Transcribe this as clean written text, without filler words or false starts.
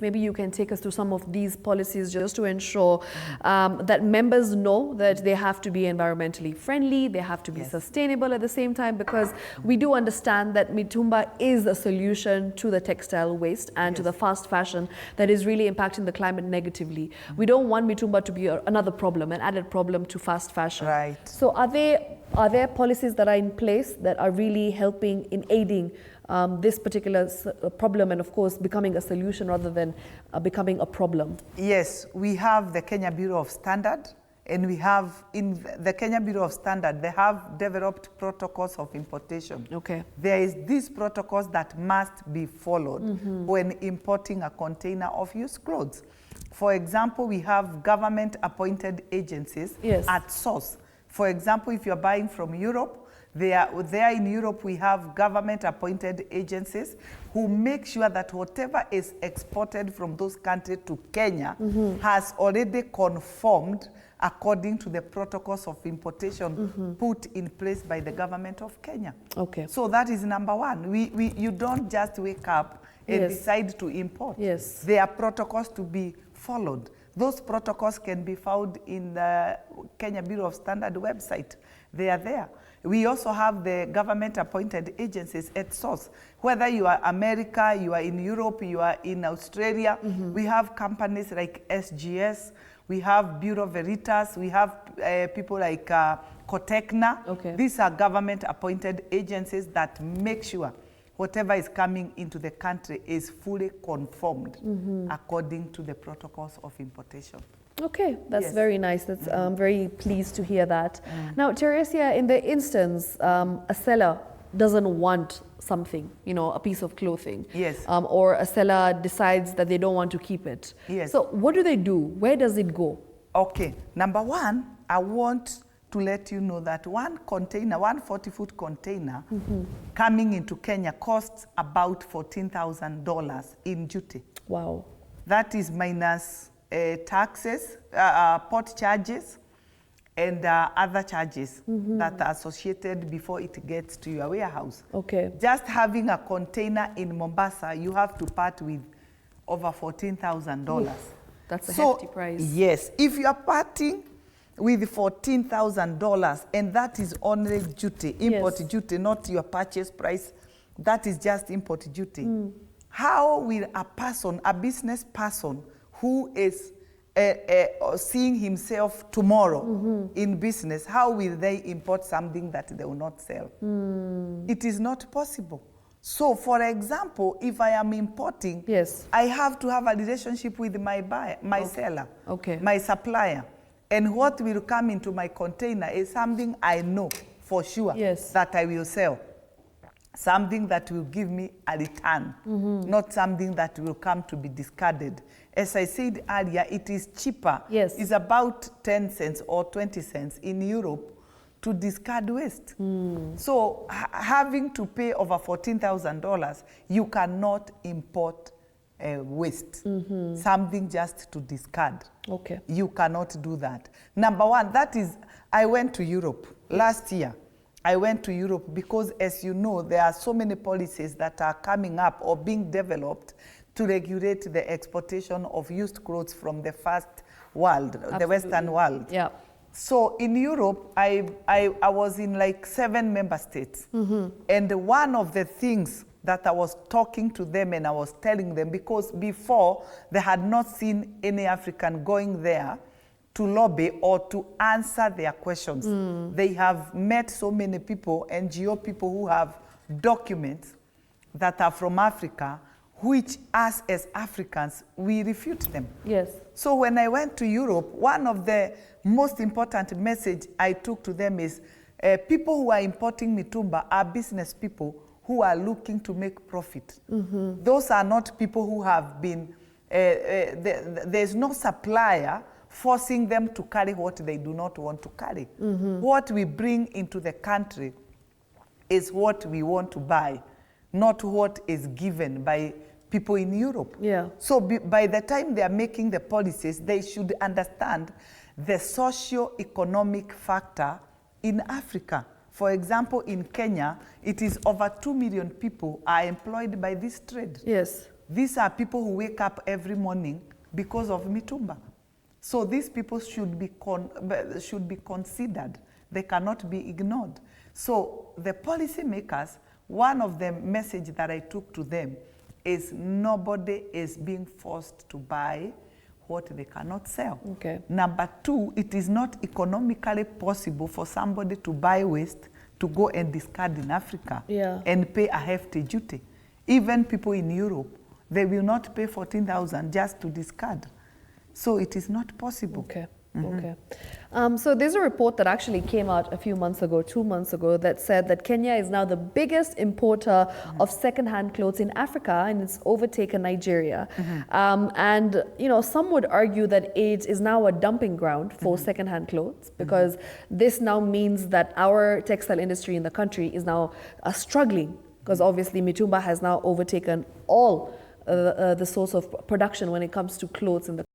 Maybe you can take us through some of these policies just to ensure that members know that they have to be environmentally friendly, they have to be sustainable at the same time, because we do understand that Mitumba is a solution to the textile waste and to the fast fashion that is really impacting the climate negatively. We don't want Mitumba to be another problem, an added problem to fast fashion. Right. So are there policies that are in place that are really helping in aiding this particular problem and, of course, becoming a solution rather than becoming a problem? Yes, we have the Kenya Bureau of Standard, and we have, in the Kenya Bureau of Standard, they have developed protocols of importation. Okay. There is these protocols that must be followed when importing a container of used clothes. For example, we have government-appointed agencies at source. For example, if you're buying from Europe, there in Europe, we have government-appointed agencies who make sure that whatever is exported from those countries to Kenya has already conformed according to the protocols of importation put in place by the government of Kenya. Okay. So that is number one. You don't just wake up and decide to import. Yes. There are protocols to be followed. Those protocols can be found in the Kenya Bureau of Standard website. They are there. We also have the government-appointed agencies at source. Whether you are America, you are in Europe, you are in Australia, we have companies like SGS, we have Bureau Veritas, we have people like Cotecna. Okay. These are government-appointed agencies that make sure whatever is coming into the country is fully conformed according to the protocols of importation. Okay, that's very nice. That's very pleased to hear that. Now, Teresia, in the instance a seller doesn't want something, you know, a piece of clothing, or a seller decides that they don't want to keep it. So what do they do? Where does it go? Okay, number one, I want to let you know that one container, 140-foot container coming into Kenya costs about $14,000 in duty. Wow. That is minus taxes, port charges, and other charges that are associated before it gets to your warehouse. Okay. Just having a container in Mombasa, you have to part with over $14,000. That's a hefty price. Yes, if you are parting with $14,000, and that is only duty, import duty, not your purchase price, that is just import duty. How will a person, a business person, who is seeing himself tomorrow in business, how will they import something that they will not sell? It is not possible. So, for example, if I am importing, I have to have a relationship with my buyer, my seller, my supplier. And what will come into my container is something I know for sure that I will sell. Something that will give me a return, not something that will come to be discarded. As I said earlier, it is cheaper. It's about 10 cents or 20 cents in Europe to discard waste. So having to pay over $14,000, you cannot import waste, something just to discard. Okay. You cannot do that. Number one, that is, I went to Europe last year. I went to Europe because, as you know, there are so many policies that are coming up or being developed to regulate the exportation of used clothes from the first world, the Western world. Yeah. So in Europe, I was in like 7 member states. And one of the things that I was talking to them and I was telling them, because before they had not seen any African going there to lobby or to answer their questions. They have met so many people, NGO people who have documents that are from Africa, which us as Africans, we refute them. So when I went to Europe, one of the most important message I took to them is people who are importing Mitumba are business people who are looking to make profit. Those are not people who have been, there's no supplier forcing them to carry what they do not want to carry. What we bring into the country is what we want to buy, not what is given by people in Europe. So by the time they are making the policies, they should understand the socio-economic factor in Africa. For example, in Kenya, it is over 2 million people are employed by this trade. These are people who wake up every morning because of Mitumba. So these people should be considered. They cannot be ignored. So the policymakers, one of the message that I took to them is nobody is being forced to buy what they cannot sell. Okay. Number two, it is not economically possible for somebody to buy waste to go and discard in Africa and pay a hefty duty. Even people in Europe, they will not pay 14,000 just to discard. So it is not possible. Okay. Okay. So there's a report that actually came out a few months ago, 2 months ago, that said that Kenya is now the biggest importer of second-hand clothes in Africa, and it's overtaken Nigeria. And, you know, some would argue that it is now a dumping ground for second-hand clothes, because this now means that our textile industry in the country is now struggling, because obviously Mitumba has now overtaken all the source of production when it comes to clothes in the